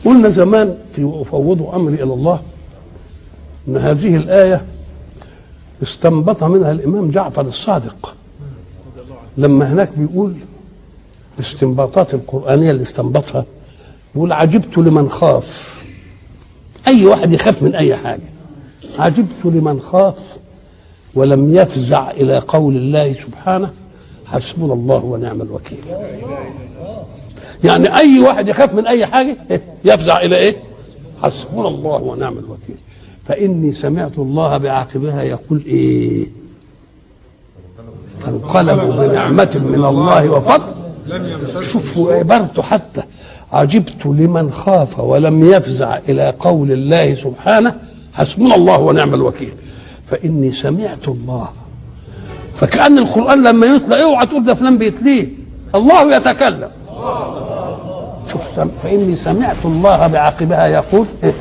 قلنا زمان في وفوضوا أمري إلى الله أن هذه الآية استنبط منها الإمام جعفر الصادق لما هناك بيقول الاستنباطات القرآنية اللي استنبطها، بيقول عجبت لمن خاف. أي واحد يخاف من أي حاجة، عجبت لمن خاف ولم يفزع إلى قول الله سبحانه حسبنا الله ونعم الوكيل. يعني أي واحد يخاف من أي حاجة يفزع إلى إيه؟ حسبنا الله ونعم الوكيل. فإني سمعت الله بعاقبها يقول إيه؟ فانقلبوا بنعمة من الله وفضل. شوفوا عبارته حتى عجبت لمن خاف ولم يفزع إلى قول الله سبحانه حسبنا الله ونعم الوكيل. فإني سمعت الله، فكأن القرآن لما يطلع اوعى تقول ده فلان بيتليه، الله يتكلم. شوف فإني سمعت الله بعاقبها يقول إيه؟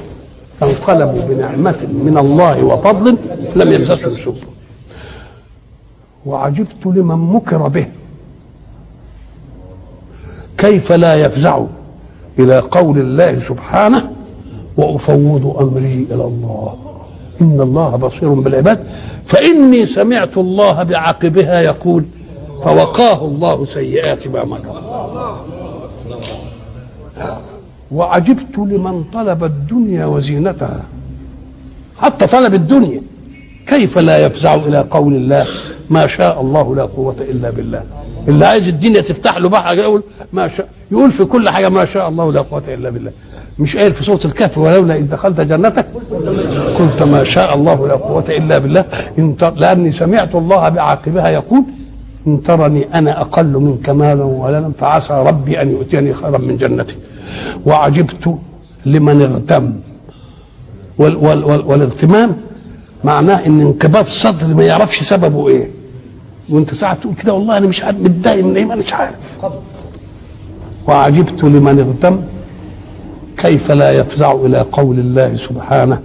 فانقلبوا بنعمة من الله وفضل لم يمسسهم سوء. وعجبت لمن مكر به كيف لا يفزع إلى قول الله سبحانه وأفوض أمري إلى الله إن الله بصير بالعباد. فإني سمعت الله بعاقبها يقول فوقاه الله سيئات ما مكر. وعجبت لمن طلب الدنيا وزينتها، حتى طلب الدنيا كيف لا يفزع إلى قول الله ما شاء الله لا قوة إلا بالله. اللي عايز الدنيا تفتح له بقى يقول ما شاء، يقول في كل حاجة ما شاء الله لا قوة إلا بالله. مش قايل في سورة الكهف ولولا إذ دخلت جنتك قلت ما شاء الله لا قوة إلا بالله. لأني سمعت الله بعاقبها يقول إن ترني أنا أقل منك مالا وولدا فعسى ربي أن يؤتيني خيرا من جنتي. وعجبت لمن اغتم، والاغتمام معناه ان انقباض الصدر ما يعرفش سببه ايه، وانت ساعه تقول كده والله انا مش عارف متضايق من ايه مش عارف. وعجبت لمن اغتم كيف لا يفزع الى قول الله سبحانه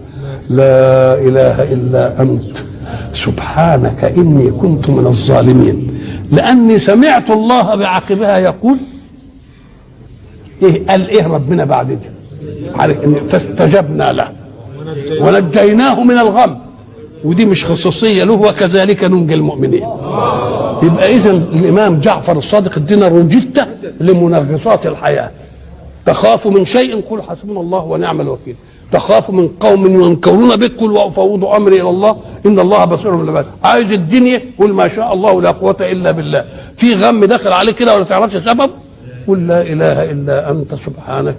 لا اله الا انت سبحانك اني كنت من الظالمين. لاني سمعت الله بعاقبها يقول ايه؟ قال ايه ربنا بعد كده؟ فاستجبنا له ونجيناه من الغم، ودي مش خصوصيه له وكذلك ننجي المؤمنين. يبقى اذا الامام جعفر الصادق ادينا روجته لمنغصات الحياه. تخاف من شيء قل حسبنا الله ونعم الوكيل، تخاف من قوم ينكرون بك قل وافوض امري الى الله ان الله بصير بالعباد. عايز الدنيا قل ما شاء الله لا قوه الا بالله. في غم داخل عليك كده ولا تعرفش سبب قل لا اله الا انت سبحانك